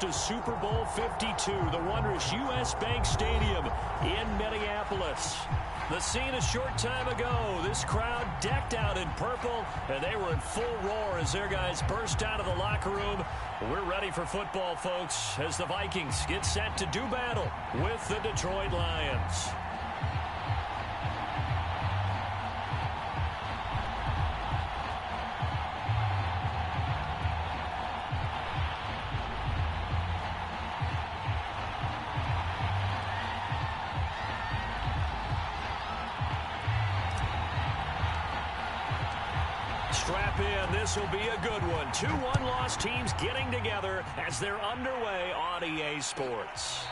To Super Bowl 52, the wondrous U.S. Bank Stadium in Minneapolis. The scene a short time ago, this crowd decked out in purple, and they were in full roar as their guys burst out of the locker room. We're ready for football, folks, as the Vikings get set to do battle with the Detroit Lions. Strap in. This will be a good one. 2 one-loss teams getting together as they're underway on EA Sports.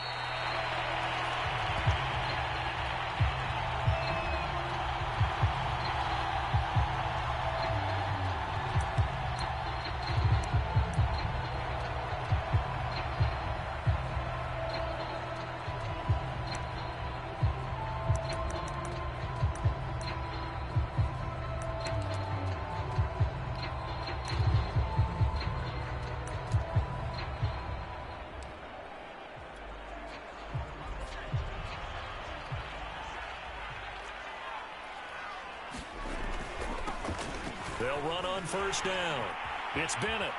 They'll run on first down. It's Bennett.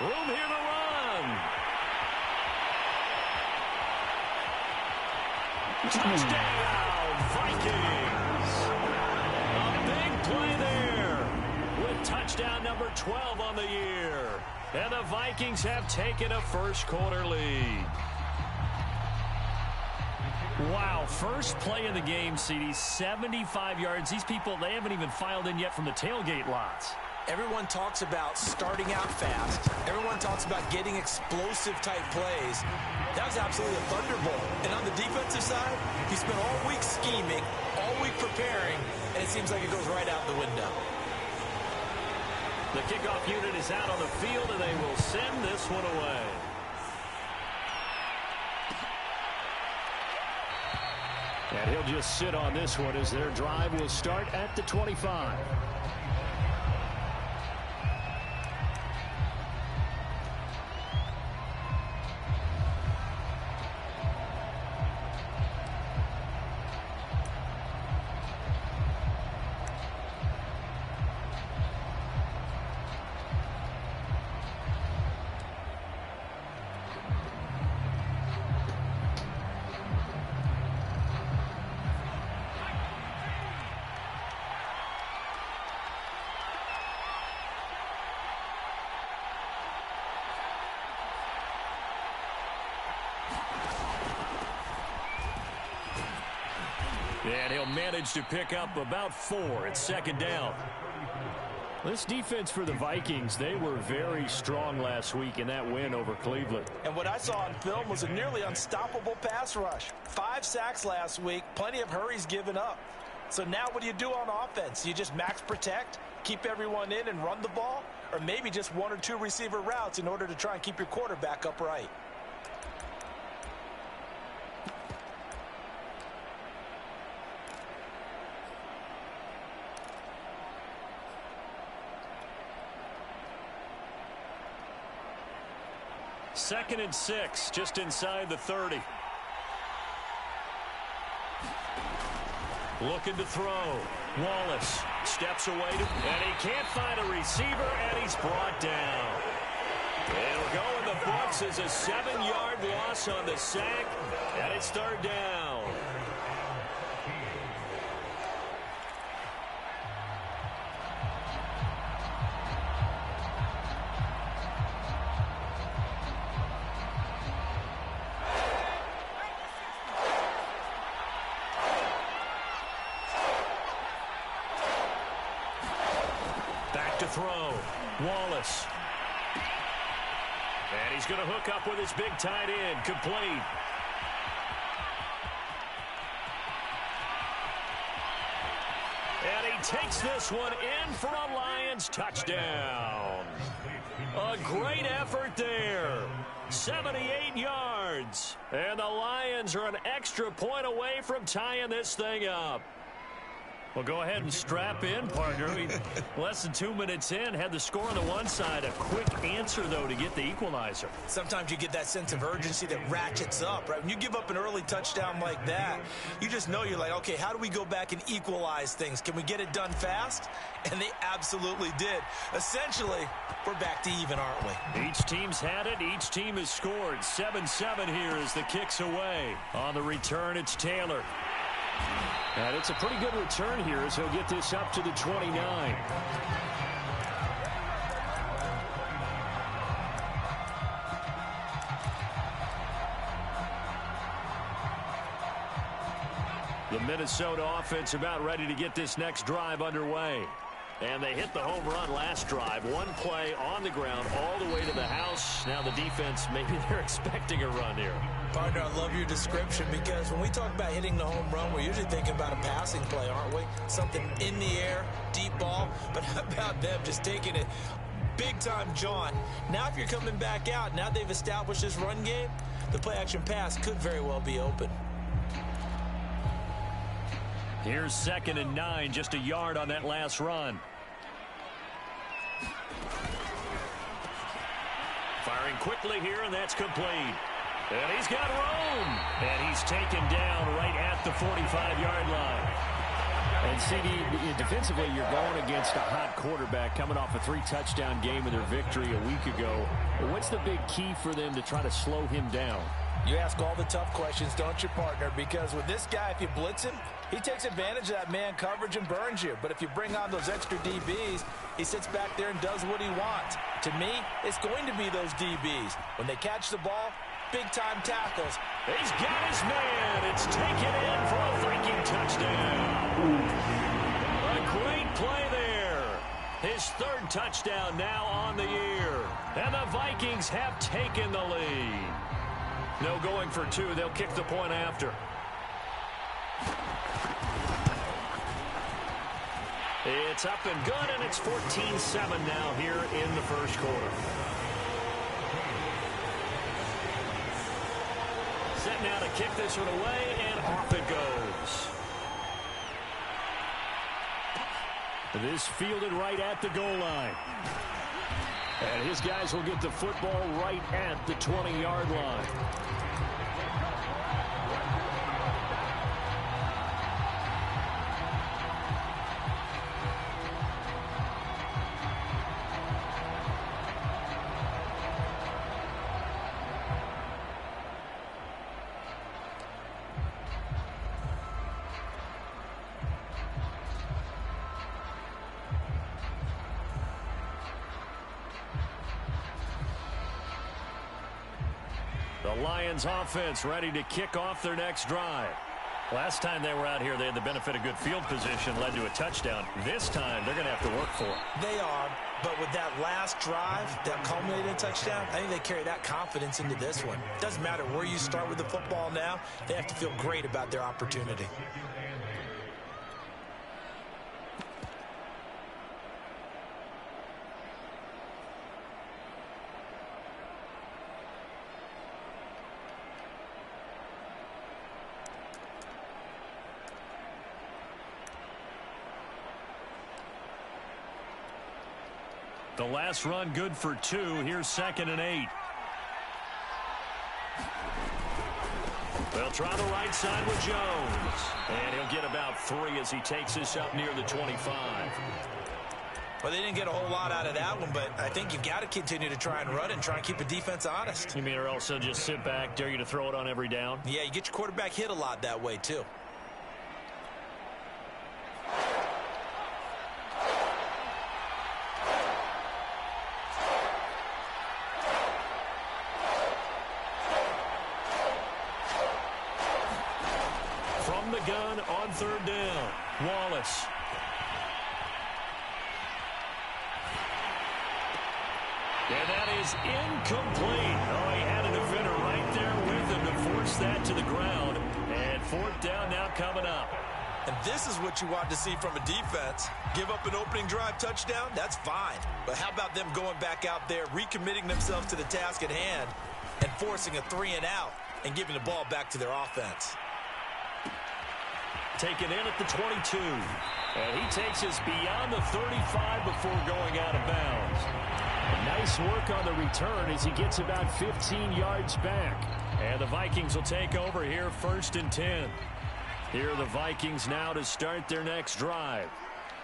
Room here to run. Touchdown, Vikings. A big play there with touchdown number 12 on the year. And the Vikings have taken a first-quarter lead. Wow, first play of the game, CD, 75 yards. These people, they haven't even filed in yet from the tailgate lots. Everyone talks about starting out fast. Everyone talks about getting explosive-type plays. That was absolutely a thunderbolt. And on the defensive side, he spent all week scheming, all week preparing, and it seems like it goes right out the window. The kickoff unit is out on the field, and they will send this one away. And he'll just sit on this one as their drive will start at the 25. And he'll manage to pick up about 4 at second down. This defense for the Vikings, they were very strong last week in that win over Cleveland. And what I saw on film was a nearly unstoppable pass rush. 5 sacks last week, plenty of hurries given up. So now what do you do on offense? You just max protect, keep everyone in and run the ball? Or maybe just 1 or 2 receiver routes in order to try and keep your quarterback upright? Second and 6, just inside the 30. Looking to throw. Wallace steps away, and he can't find a receiver, and he's brought down. It'll go in the books as a 7-yard loss on the sack, and it's third down. To throw. Wallace. And he's going to hook up with his big tight end. Complete. And he takes this one in for a Lions touchdown. A great effort there. 78 yards. And the Lions are an extra point away from tying this thing up. Well, go ahead and strap in, partner. Less than 2 minutes in, had the score on the one side. A quick answer, though, to get the equalizer. Sometimes you get that sense of urgency that ratchets up, right? When you give up an early touchdown like that, you just know you're like, okay, how do we go back and equalize things? Can we get it done fast? And they absolutely did. Essentially, we're back to even, aren't we? Each team's had it. Each team has scored. 7-7 here as the kick's away. On the return, it's Taylor. And it's a pretty good return here as he'll get this up to the 29. The Minnesota offense about ready to get this next drive underway. And they hit the home run last drive. One play on the ground all the way to the house. Now the defense, maybe they're expecting a run here. Partner, I love your description because when we talk about hitting the home run, we're usually thinking about a passing play, aren't we? Something in the air, deep ball. But how about them just taking it big-time jaunt? Now if you're coming back out, now they've established this run game, the play-action pass could very well be open. Here's 2nd and 9, just a yard on that last run. Firing quickly here, and that's complete. And he's got room. And he's taken down right at the 45-yard line. And, CD, defensively, you're going against a hot quarterback coming off a 3-touchdown game in their victory a week ago. What's the big key for them to try to slow him down? You ask all the tough questions, don't you, partner? Because with this guy, if you blitz him, he takes advantage of that man coverage and burns you. But if you bring on those extra DBs, he sits back there and does what he wants. To me, it's going to be those DBs. When they catch the ball, big-time tackles. He's got his man. It's taken in for a Viking touchdown. A great play there. His 3rd touchdown now on the year. And the Vikings have taken the lead. No going for 2. They'll kick the point after. It's up and good, and it's 14-7 now here in the first quarter. Set now to kick this one away, and off it goes. This fielded right at the goal line. And his guys will get the football right at the 20-yard line. The Lions offense ready to kick off their next drive. Last time they were out here, they had the benefit of good field position, led to a touchdown. This time, they're going to have to work for it. They are, but with that last drive, that culminated touchdown, I think they carry that confidence into this one. Doesn't matter where you start with the football now, they have to feel great about their opportunity. The last run good for 2. Here's 2nd and 8. They'll try the right side with Jones. And he'll get about 3 as he takes this up near the 25. Well, they didn't get a whole lot out of that one, but I think you've got to continue to try and run and try and keep the defense honest. You mean or else they'll just sit back, dare you to throw it on every down? Yeah, you get your quarterback hit a lot that way, too. Gun on 3rd down. Wallace. And that is incomplete. Oh, he had a defender right there with him to force that to the ground. And 4th down now coming up. And this is what you want to see from a defense. Give up an opening drive touchdown, that's fine. But how about them going back out there, recommitting themselves to the task at hand, and forcing a 3-and-out and giving the ball back to their offense? Taken in at the 22. And he takes us beyond the 35 before going out of bounds. Nice work on the return as he gets about 15 yards back. And the Vikings will take over here 1st and 10. Here are the Vikings now to start their next drive.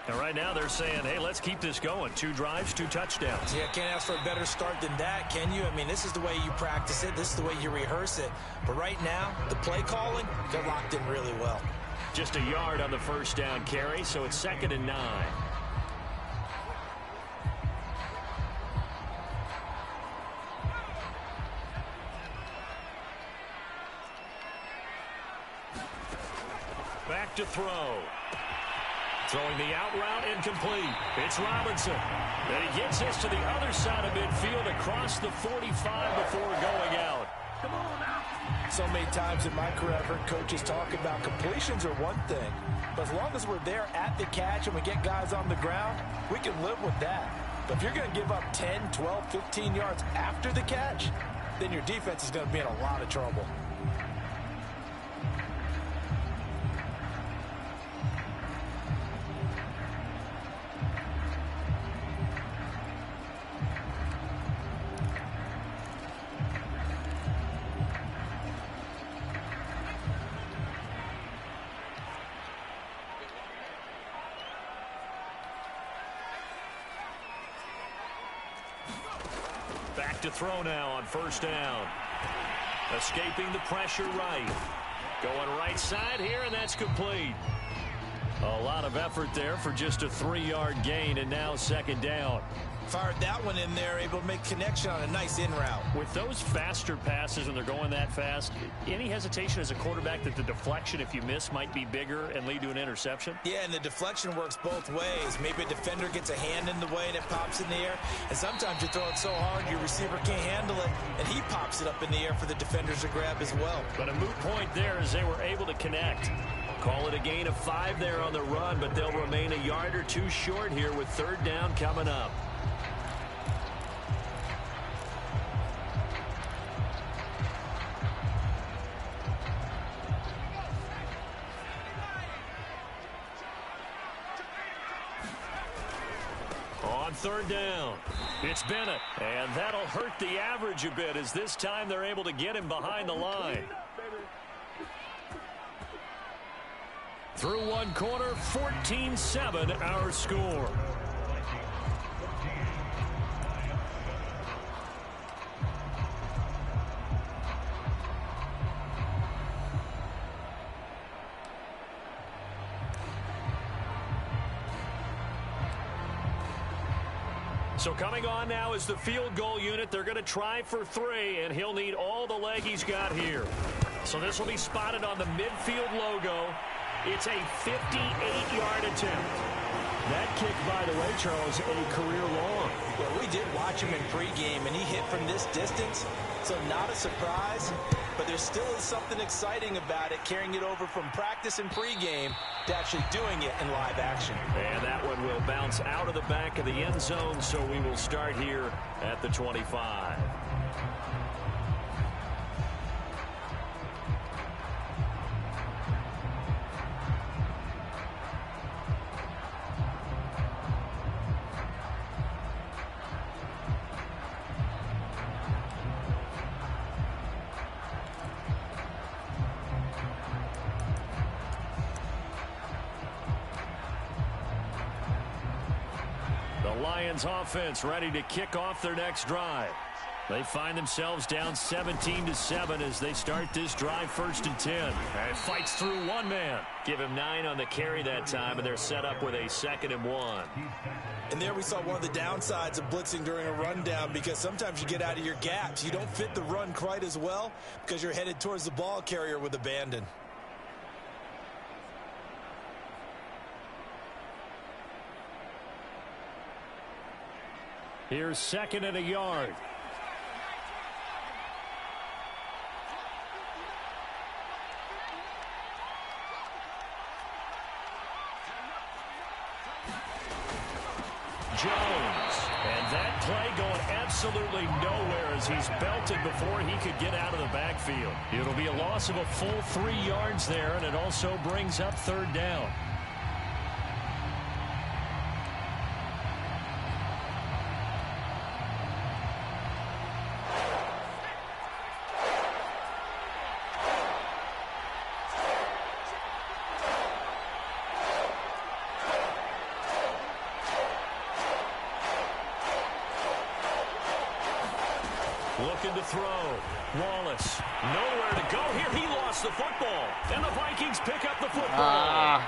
And right now they're saying, hey, let's keep this going. 2 drives, 2 touchdowns. Yeah, can't ask for a better start than that, can you? I mean, this is the way you practice it. This is the way you rehearse it. But right now, the play calling, they're locked in really well. Just a yard on the first down carry, so it's 2nd and 9. Back to throw. Throwing the out route incomplete. It's Robinson. And he gets us to the other side of midfield across the 45 before going out. Come on now. So many times in my career I've heard coaches talk about completions are one thing. But as long as we're there at the catch and we get guys on the ground, we can live with that. But if you're going to give up 10, 12, 15 yards after the catch, then your defense is going to be in a lot of trouble. Back to throw now on first down. Escaping the pressure right. Going right side here, and that's complete. A lot of effort there for just a 3-yard gain, and now 2nd down. Fired that one in there, able to make connection on a nice in route. With those faster passes when they're going that fast, any hesitation as a quarterback that the deflection, if you miss, might be bigger and lead to an interception? Yeah, and the deflection works both ways. Maybe a defender gets a hand in the way and it pops in the air. And sometimes you throw it so hard your receiver can't handle it, and he pops it up in the air for the defenders to grab as well. But a moot point there as they were able to connect. Call it a gain of 5 there on the run, but they'll remain a yard or 2 short here with 3rd down coming up. On 3rd down, it's Bennett, and that'll hurt the average a bit as this time they're able to get him behind the line. Through one quarter, 14-7 our score. So coming on now is the field goal unit. They're going to try for 3, and he'll need all the leg he's got here. So this will be spotted on the midfield logo. It's a 58-yard attempt. That kick, by the way, Charles, a career long. Well, we did watch him in pregame, and he hit from this distance, so not a surprise. But there still is something exciting about it, carrying it over from practice and pregame to actually doing it in live action. And that one will bounce out of the back of the end zone, so we will start here at the 25. Lions offense ready to kick off their next drive. They find themselves down 17-7 as they start this drive 1st and 10. And fights through one man. Give him 9 on the carry that time, and they're set up with a 2nd and 1. And there we saw one of the downsides of blitzing during a rundown, because sometimes you get out of your gaps. You don't fit the run quite as well because you're headed towards the ball carrier with abandon. Here's 2nd and a yard. Jones. And that play going absolutely nowhere as he's belted before he could get out of the backfield. It'll be a loss of a full 3 yards there, and it also brings up third down. Looking to throw. Wallace, nowhere to go here. He lost the football. And the Vikings pick up the football.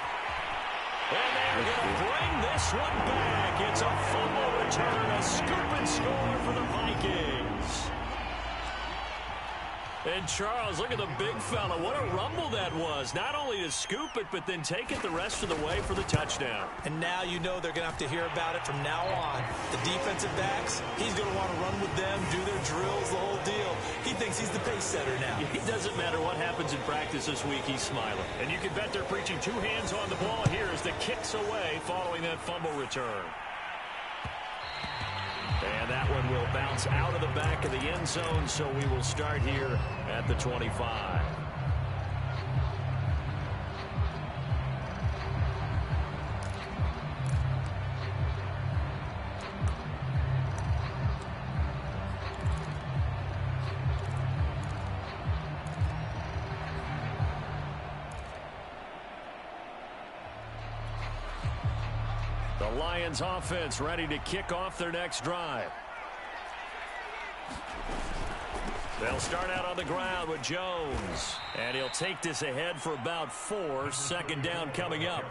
And they're going to bring this one back. It's a fumble return, a scoop and score for the Vikings. And Charles, look at the big fella. What a rumble that was. Not only to scoop it, but then take it the rest of the way for the touchdown. And now you know they're going to have to hear about it from now on. The defensive backs, he's going to want to run with them, do their drills, the whole deal. He thinks he's the pace setter now. It doesn't matter what happens in practice this week, he's smiling. And you can bet they're preaching 2 hands on the ball here as the kick's away following that fumble return. And that one will bounce out of the back of the end zone, so we will start here at the 25. The Lions offense ready to kick off their next drive. They'll start out on the ground with Jones. And he'll take this ahead for about 4. Second down coming up.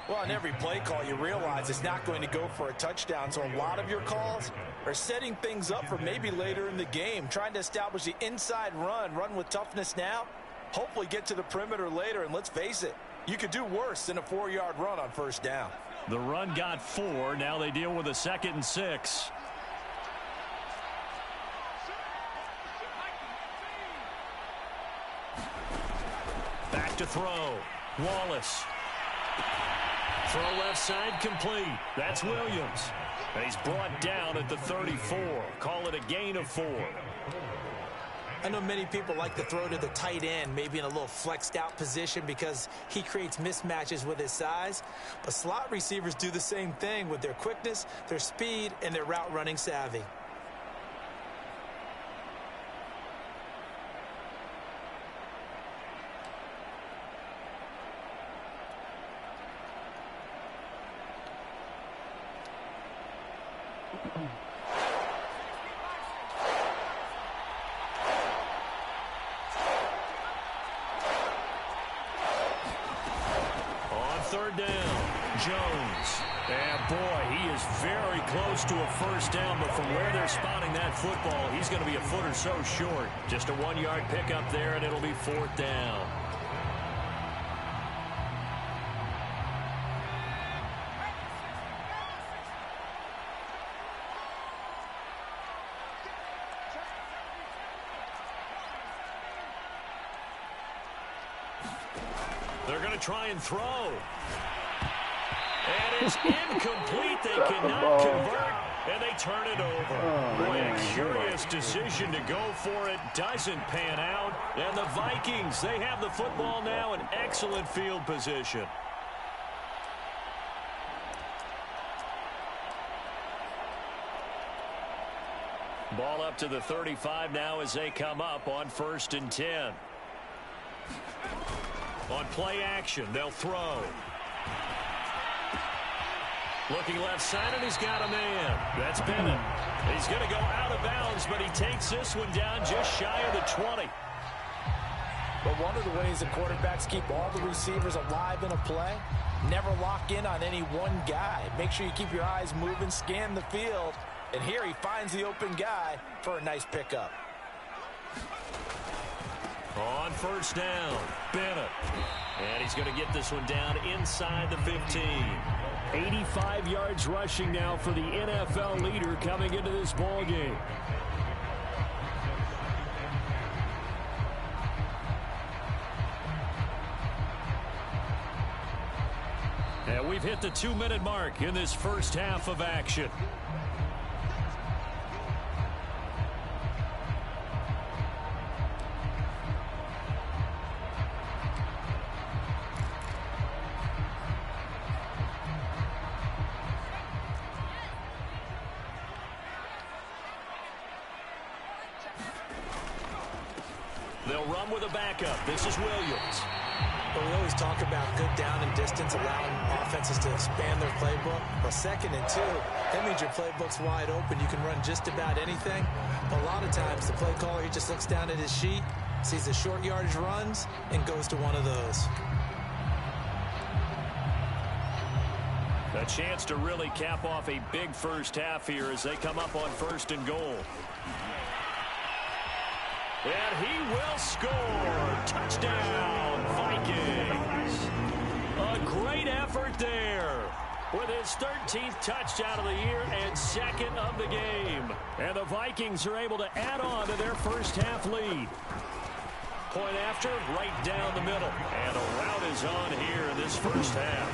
Well, on every play call, you realize it's not going to go for a touchdown. So a lot of your calls are setting things up for maybe later in the game, trying to establish the inside run with toughness now, hopefully get to the perimeter later. And let's face it, you could do worse than a 4-yard run on first down. The run got 4. Now they deal with a 2nd and 6. Back to throw. Wallace. Throw left side complete. That's Williams. And he's brought down at the 34. Call it a gain of 4. I know many people like to throw to the tight end, maybe in a little flexed out position because he creates mismatches with his size. But slot receivers do the same thing with their quickness, their speed, and their route running savvy. Third down, Jones. And boy, he is very close to a first down, but from where they're spotting that football, he's going to be a foot or so short. Just a 1-yard pickup there, and it'll be 4th down. They're going to try and throw. And it's incomplete. They cannot convert, and they turn it over. Boy, a curious decision to go for it. Doesn't pan out. And the Vikings, they have the football now in excellent field position. Ball up to the 35 now as they come up on 1st and 10. On play action, they'll throw. Looking left side, and he's got a man. That's Bennett. He's going to go out of bounds, but he takes this one down just shy of the 20. But one of the ways that quarterbacks keep all the receivers alive in a play, never lock in on any one guy. Make sure you keep your eyes moving, scan the field. And here he finds the open guy for a nice pickup. On first down, Bennett. And he's going to get this one down inside the 15. 85 yards rushing now for the NFL leader coming into this ball game. And we've hit the 2-minute mark in this first half of action. They'll run with a backup. This is Williams. But we always talk about good down and distance, allowing offenses to expand their playbook. Well, 2nd and 2, that means your playbook's wide open. You can run just about anything. But a lot of times, the play caller, he just looks down at his sheet, sees the short yardage runs, and goes to one of those. A chance to really cap off a big first half here as they come up on 1st and goal. And he will score. Touchdown, Vikings. A great effort there with his 13th touchdown of the year and 2nd of the game. And the Vikings are able to add on to their first half lead. Point after, right down the middle. And a rout is on here in this first half.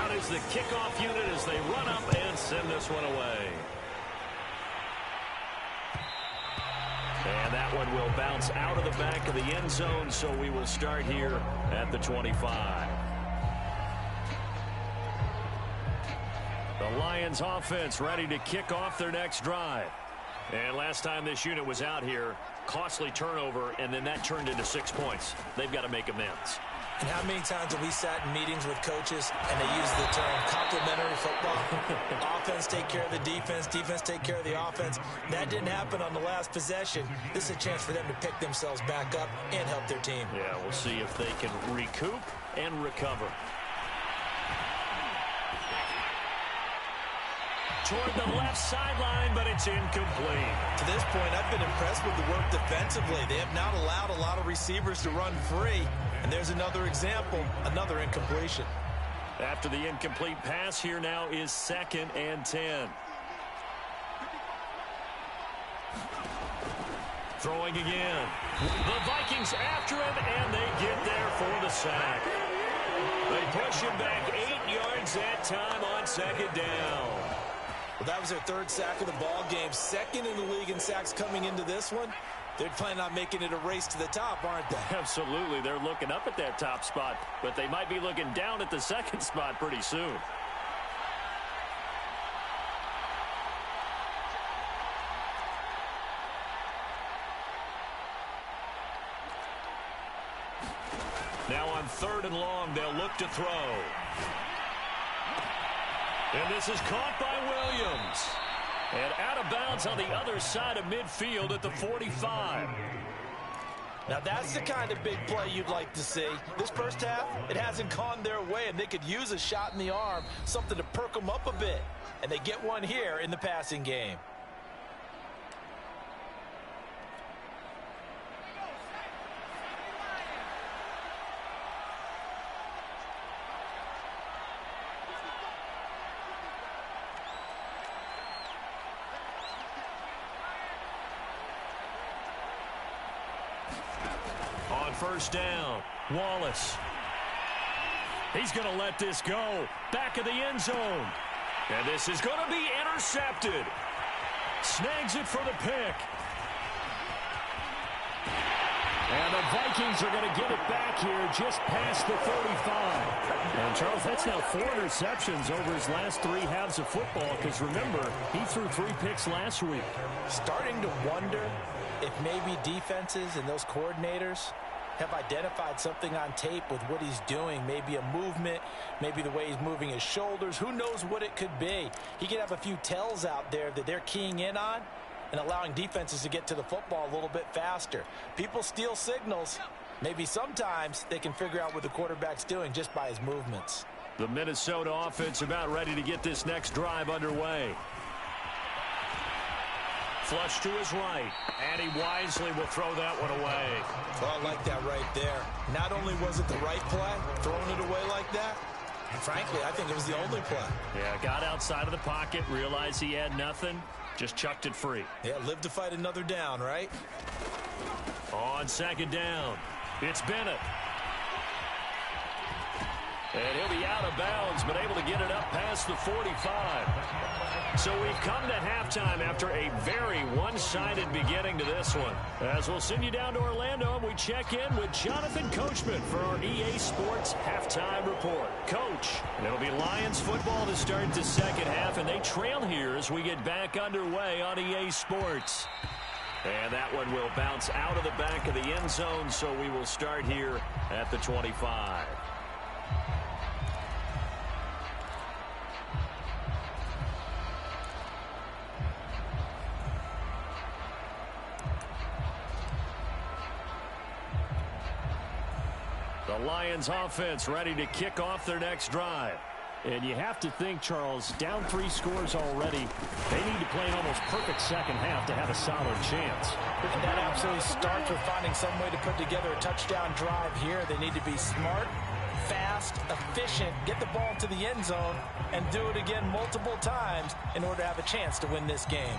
Out is the kickoff unit as they run up and send this one away. And that one will bounce out of the back of the end zone, so we will start here at the 25. The Lions offense ready to kick off their next drive. And last time this unit was out here, costly turnover, and then that turned into 6 points. They've got to make amends. And how many times have we sat in meetings with coaches and they use the term complementary football? Offense take care of the defense, defense take care of the offense. That didn't happen on the last possession. This is a chance for them to pick themselves back up and help their team. Yeah, we'll see if they can recoup and recover. Toward the left sideline, but it's incomplete. To this point, I've been impressed with the work defensively. They have not allowed a lot of receivers to run free. And there's another example, another incompletion. After the incomplete pass, here now is 2nd and 10. Throwing again. The Vikings after him, and they get there for the sack. They push him back 8 yards that time on 2nd down. Well, that was their 3rd sack of the ball game. 2nd in the league in sacks coming into this one. They're planning on making it a race to the top, aren't they? Absolutely. They're looking up at that top spot, but they might be looking down at the 2nd spot pretty soon. Now on 3rd and long, they'll look to throw. And this is caught by Williams. And out of bounds on the other side of midfield at the 45. Now that's the kind of big play you'd like to see. This first half, it hasn't gone their way, and they could use a shot in the arm, something to perk them up a bit. And they get one here in the passing game. On 1st down, Wallace. He's going to let this go. Back of the end zone. And this is going to be intercepted. Snags it for the pick. And the Vikings are going to get it back here just past the 35. And, Charles, that's now 4 interceptions over his last 3 halves of football because, remember, he threw 3 picks last week. Starting to wonder if maybe defenses and those coordinators have identified something on tape with what he's doing. Maybe a movement, maybe the way he's moving his shoulders. Who knows what it could be? He could have a few tells out there that they're keying in on and allowing defenses to get to the football a little bit faster. People steal signals. Maybe sometimes they can figure out what the quarterback's doing just by his movements. The Minnesota offense about ready to get this next drive underway. Flush to his right, and he wisely will throw that one away. Well, I like that right there. Not only was it the right play, throwing it away like that, and frankly, I think it was the only play. Yeah, got outside of the pocket, realized he had nothing, just chucked it free. Yeah, live to fight another down, right? On 2nd down, it's Bennett. And he'll be out of bounds, but able to get it up past the 45. So we've come to halftime after a very one-sided beginning to this one. As we'll send you down to Orlando, and we check in with Jonathan Coachman for our EA Sports Halftime Report. Coach, it'll be Lions football to start the second half, and they trail here as we get back underway on EA Sports. And that one will bounce out of the back of the end zone, so we will start here at the 25. The Lions offense ready to kick off their next drive. And you have to think, Charles, down 3 scores already. They need to play an almost perfect second half to have a solid chance. And that absolutely starts with finding some way to put together a touchdown drive here. They need to be smart, fast, efficient, get the ball into the end zone, and do it again multiple times in order to have a chance to win this game.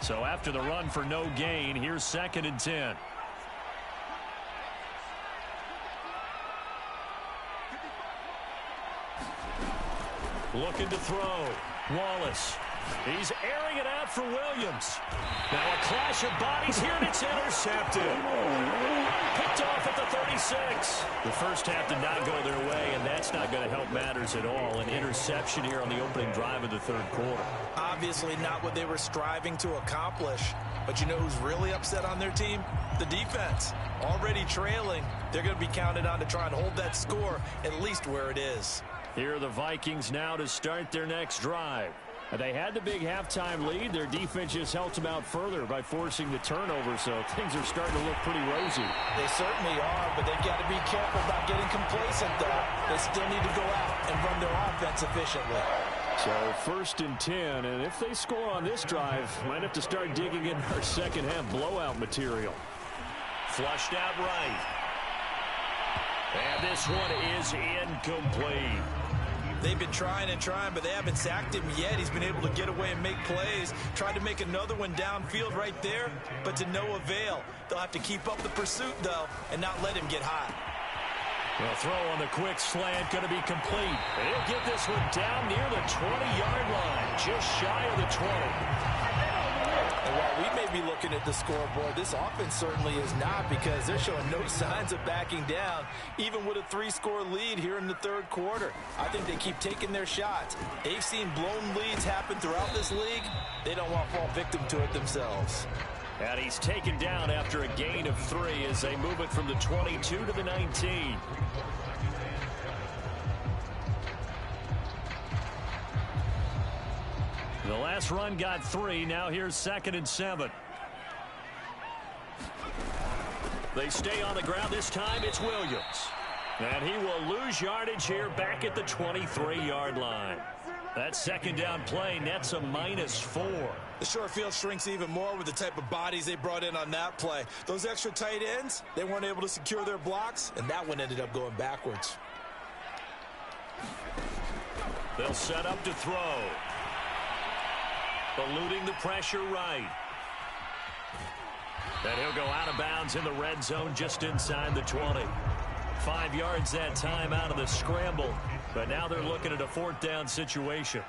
So after the run for no gain, here's 2nd and 10. Looking to throw. Wallace. He's airing it out for Williams. Now a clash of bodies here, and it's intercepted. Picked off at the 36. The first half did not go their way, and that's not going to help matters at all. An interception here on the opening drive of the third quarter. Obviously not what they were striving to accomplish. But you know who's really upset on their team? The defense. Already trailing. They're going to be counted on to try and hold that score at least where it is. Here are the Vikings now to start their next drive. They had the big halftime lead. Their defense just helped them out further by forcing the turnover, so things are starting to look pretty rosy. They certainly are, but they've got to be careful about getting complacent, though. They still need to go out and run their offense efficiently. So 1st and 10, and if they score on this drive, might have to start digging in our second half blowout material. Flushed out right. And this one is incomplete. They've been trying and trying, but they haven't sacked him yet. He's been able to get away and make plays. Tried to make another one downfield right there, but to no avail. They'll have to keep up the pursuit, though, and not let him get hot. The throw on the quick slant going to be complete. And he'll get this one down near the 20-yard line, just shy of the 20. And while we may be looking at the scoreboard, this offense certainly is not, because they're showing no signs of backing down, even with a 3-score lead here in the third quarter. I think they keep taking their shots. They've seen blown leads happen throughout this league. They don't want to fall victim to it themselves. And he's taken down after a gain of 3 as they move it from the 22 to the 19. The last run got 3. Now here's 2nd and 7. They stay on the ground. This time it's Williams. And he will lose yardage here back at the 23-yard line. That second down play nets a -4. The short field shrinks even more with the type of bodies they brought in on that play. Those extra tight ends, they weren't able to secure their blocks, and that one ended up going backwards. They'll set up to throw. Eluding the pressure right. And he'll go out of bounds in the red zone just inside the 20. 5 yards that time out of the scramble. But now they're looking at a 4th down situation.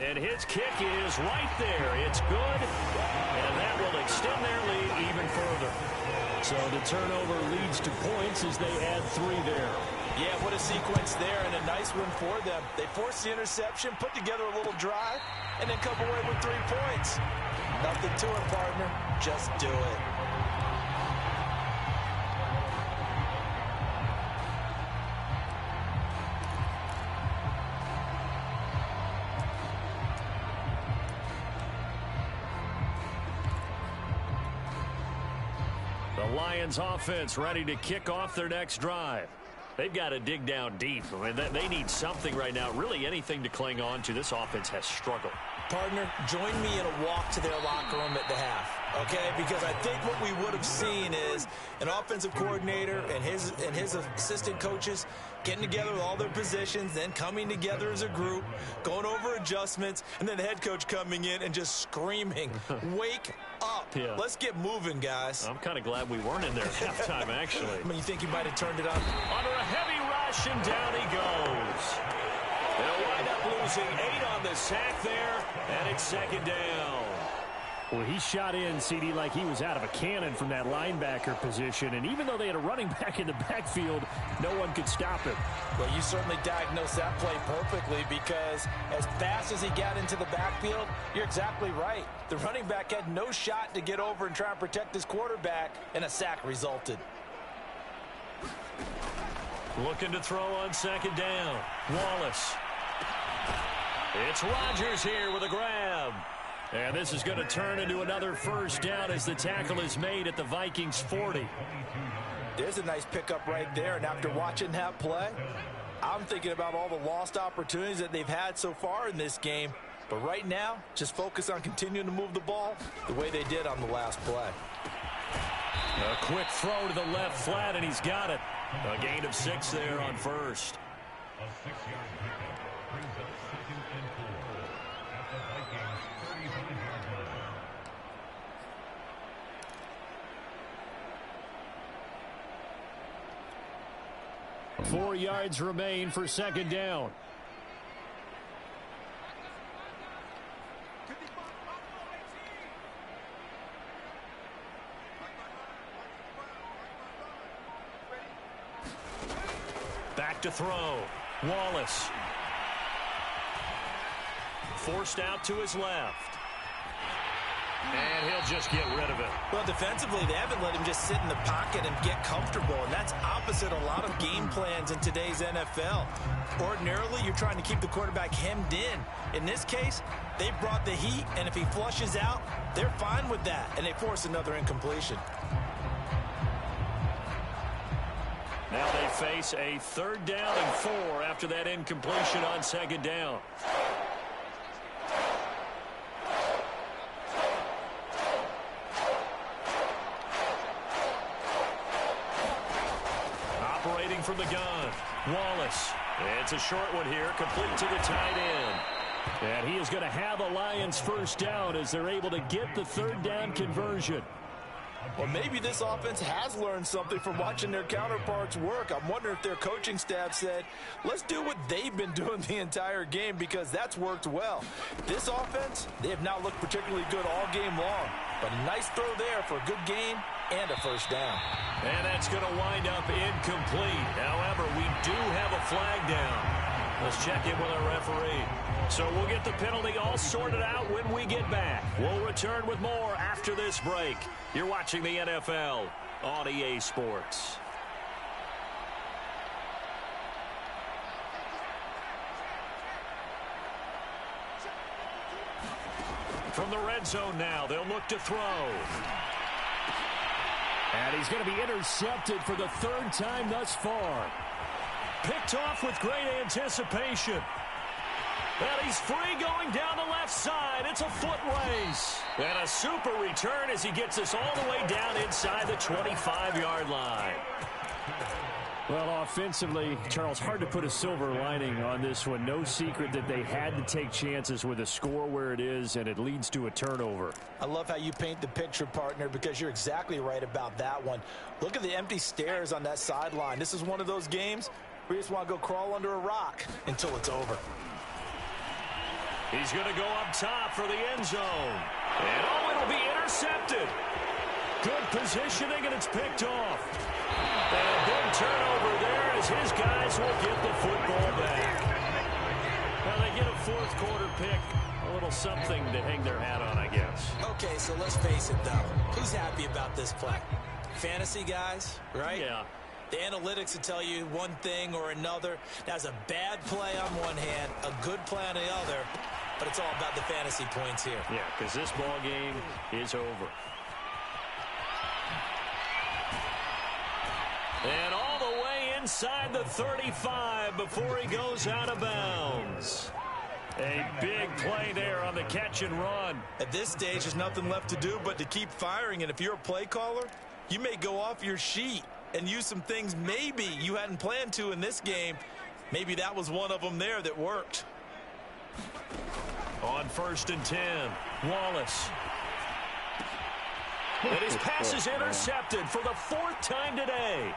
And his kick is right there. It's good. And that will extend their lead even further. So the turnover leads to points as they add 3 there. Yeah, what a sequence there, and a nice win for them. They forced the interception, put together a little drive, and then come away with 3 points. Nothing to it, partner. Just do it. The Lions offense ready to kick off their next drive. They've got to dig down deep. I mean, they need something right now, really anything to cling on to. This offense has struggled. Partner, join me in a walk to their locker room at the half. Okay, because I think what we would have seen is an offensive coordinator and his assistant coaches getting together with all their positions, then coming together as a group, going over adjustments, and then the head coach coming in and just screaming, wake up. Yeah. Let's get moving, guys. I'm kind of glad we weren't in there at halftime, actually. I mean, you think he might have turned it on? Under a heavy rush, and down he goes. They'll wind up losing 8 on the sack there, and it's second down. Well, he shot in, CD, like he was out of a cannon from that linebacker position. And even though they had a running back in the backfield, no one could stop him. Well, you certainly diagnosed that play perfectly, because as fast as he got into the backfield, you're exactly right. The running back had no shot to get over and try and protect his quarterback, and a sack resulted. Looking to throw on second down. Wallace. It's Rodgers here with a grab. And this is going to turn into another first down as the tackle is made at the Vikings 40. There's a nice pickup right there, and after watching that play, I'm thinking about all the lost opportunities that they've had so far in this game. But right now, just focus on continuing to move the ball the way they did on the last play. A quick throw to the left flat, and he's got it. A gain of 6 there on first. A 6-yard pickup brings up 2nd and 4 at the Vikings 35-yard line. 4 yards remain for second down. Back to throw. Wallace. Forced out to his left. And he'll just get rid of it. Well, defensively, they haven't let him just sit in the pocket and get comfortable, and that's opposite a lot of game plans in today's NFL. Ordinarily, you're trying to keep the quarterback hemmed in. In this case, they brought the heat, and if he flushes out, they're fine with that, and they force another incompletion. Now they face a 3rd down and 4 after that incompletion on second down. Operating from the gun, Wallace. It's a short one here, complete to the tight end. And he is going to have a Lions first down as they're able to get the 3rd down conversion. Well, maybe this offense has learned something from watching their counterparts work. I'm wondering if their coaching staff said, let's do what they've been doing the entire game, because that's worked well. This offense, they have not looked particularly good all game long. But a nice throw there for a good gain and a first down. And that's going to wind up incomplete. However, we do have a flag down. Let's check in with our referee. So we'll get the penalty all sorted out when we get back. We'll return with more after this break. You're watching the NFL on EA Sports. From the red zone now, they'll look to throw. And he's going to be intercepted for the 3rd time thus far. Picked off with great anticipation. And he's free going down the left side. It's a foot race. And a super return as he gets us all the way down inside the 25-yard line. Well, offensively, Charles, hard to put a silver lining on this one. No secret that they had to take chances with a score where it is, and it leads to a turnover. I love how you paint the picture, partner, because you're exactly right about that one. Look at the empty stairs on that sideline. This is one of those games where you just want to go crawl under a rock until it's over. He's going to go up top for the end zone. And, oh, it'll be intercepted. Good positioning, and it's picked off. And a big turnover there as his guys will get the football back. Now they get a 4th quarter pick. A little something to hang their hat on, I guess. Okay, so let's face it, though. Who's happy about this play? Fantasy guys, right? Yeah. The analytics will tell you one thing or another. That's a bad play on one hand, a good play on the other, but it's all about the fantasy points here. Yeah, because this ball game is over. And all the way inside the 35 before he goes out of bounds. A big play there on the catch and run. At this stage, there's nothing left to do but to keep firing. And if you're a play caller, you may go off your sheet and use some things maybe you hadn't planned to in this game. Maybe that was one of them there that worked. On 1st and 10, Wallace. And his pass is intercepted for the 4th time today.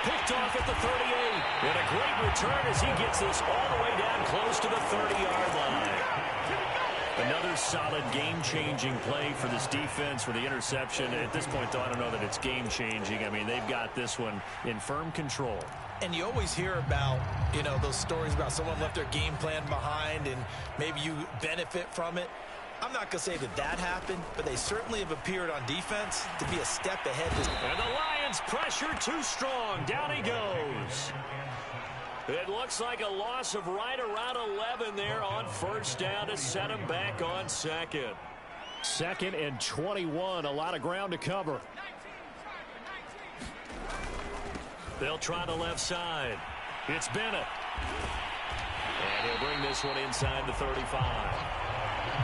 Picked off at the 38. And a great return as he gets this all the way down close to the 30-yard line. Another solid game-changing play for this defense for the interception. At this point, though, I don't know that it's game-changing. I mean, they've got this one in firm control. And you always hear about, you know, those stories about someone left their game plan behind and maybe you benefit from it. I'm not going to say that that happened, but they certainly have appeared on defense to be a step ahead. And the Lions pressure too strong. Down he goes. It looks like a loss of right around 11 there on 1st down to set him back on 2nd. 2nd and 21. A lot of ground to cover. They'll try the left side. It's Bennett. And he'll bring this one inside the 35.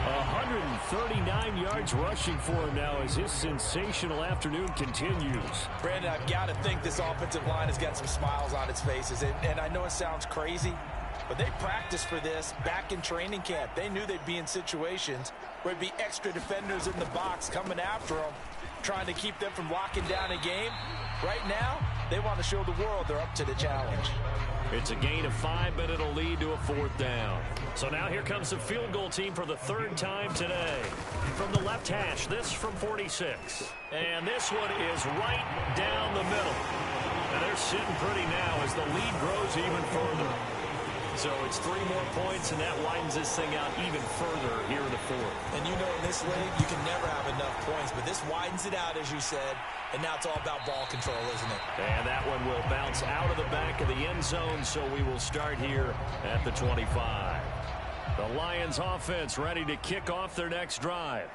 139 yards rushing for him now as his sensational afternoon continues. Brandon, I've got to think this offensive line has got some smiles on its faces. And I know it sounds crazy, but they practiced for this back in training camp. They knew they'd be in situations where there'd be extra defenders in the box coming after them, trying to keep them from locking down a game. Right now, they want to show the world they're up to the challenge. It's a gain of 5, but it'll lead to a 4th down. So now here comes the field goal team for the 3rd time today. From the left hash, this from 46. And this one is right down the middle. And they're sitting pretty now as the lead grows even further. So it's 3 more points, and that widens this thing out even further here in the 4th. And you know in this league, you can never have enough points, but this widens it out, as you said, and now it's all about ball control, isn't it? And that one will bounce out of the back of the end zone, so we will start here at the 25. The Lions offense ready to kick off their next drive.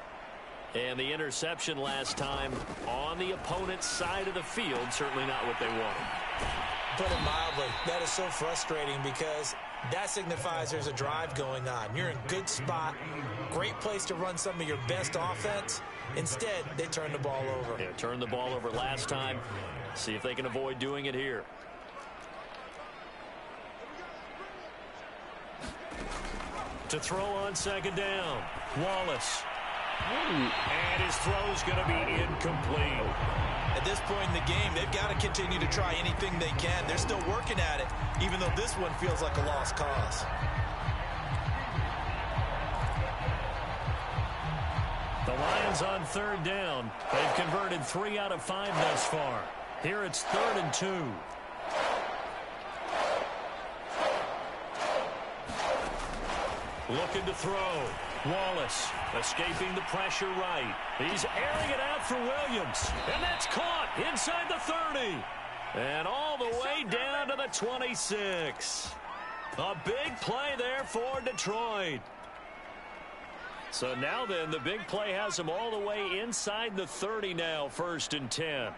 And the interception last time on the opponent's side of the field, certainly not what they wanted. Put it mildly, that is so frustrating because that signifies there's a drive going on. You're in a good spot, great place to run some of your best offense. Instead, they turn the ball over. Yeah, turned the ball over last time. See if they can avoid doing it here. To throw on 2nd down, Wallace. And his throw's going to be incomplete. At this point in the game, they've got to continue to try anything they can. They're still working at it, even though this one feels like a lost cause. The Lions on 3rd down. They've converted 3 out of 5 thus far. Here it's 3rd and 2. Looking to throw. Wallace escaping the pressure right. He's airing it out for Williams. And that's caught inside the 30. And all the way down to the 26. A big play there for Detroit. So now then, the big play has them all the way inside the 30 now, 1st and 10.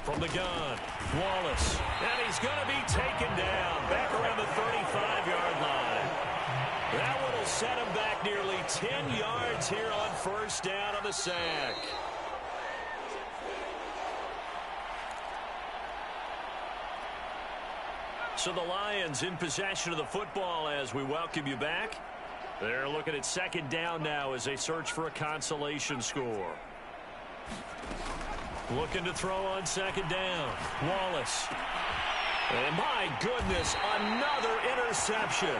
From the gun, Wallace. And he's going to be taken down back around the 35-yard line. That one will set him back nearly 10 yards here on 1st down on the sack. So the Lions in possession of the football as we welcome you back. They're looking at 2nd down now as they search for a consolation score. Looking to throw on 2nd down. Wallace. And my goodness, another interception.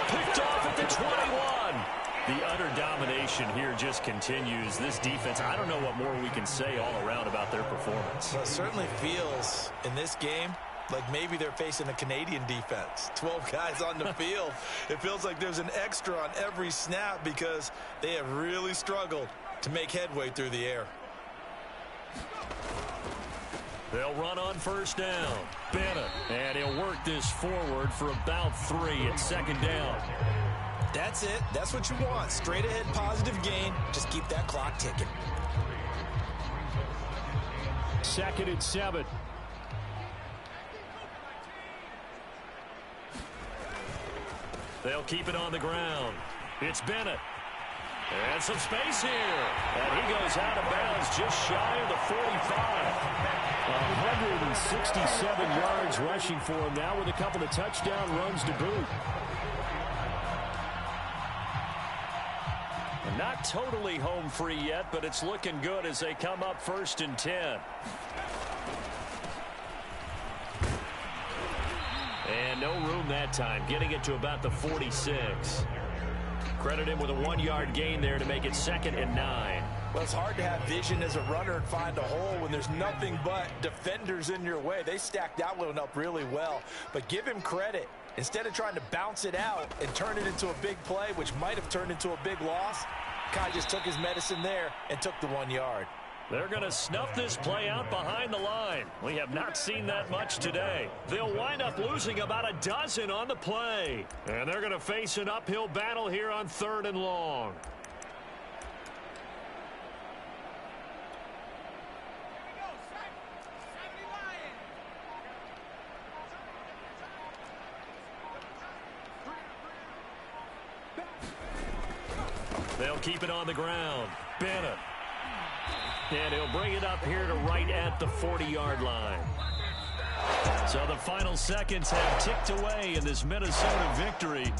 Picked off at the 21. The utter domination here just continues. This defense, I don't know what more we can say all around about their performance. Well, it certainly feels in this game like maybe they're facing a Canadian defense. 12 guys on the field. It feels like there's an extra on every snap because they have really struggled to make headway through the air. They'll run on 1st down. Bennett. And he'll work this forward for about 3 at 2nd down. That's it. That's what you want. Straight ahead positive gain. Just keep that clock ticking. 2nd and 7. They'll keep it on the ground. It's Bennett. And some space here. And he goes out of bounds just shy of the 45. 167 yards rushing for him now with a couple of touchdown runs to boot. Not totally home free yet, but it's looking good as they come up 1st and 10. And no room that time, getting it to about the 46. Credit him with a 1-yard gain there to make it 2nd and 9. Well, it's hard to have vision as a runner and find a hole when there's nothing but defenders in your way. They stacked that one up really well. But give him credit. Instead of trying to bounce it out and turn it into a big play, which might have turned into a big loss, Kai just took his medicine there and took the 1 yard. They're going to snuff this play out behind the line. We have not seen that much today. They'll wind up losing about a dozen on the play. And they're going to face an uphill battle here on 3rd and long. They'll keep it on the ground. Bennett. And he'll bring it up here to right at the 40-yard line. So the final seconds have ticked away in this Minnesota victory.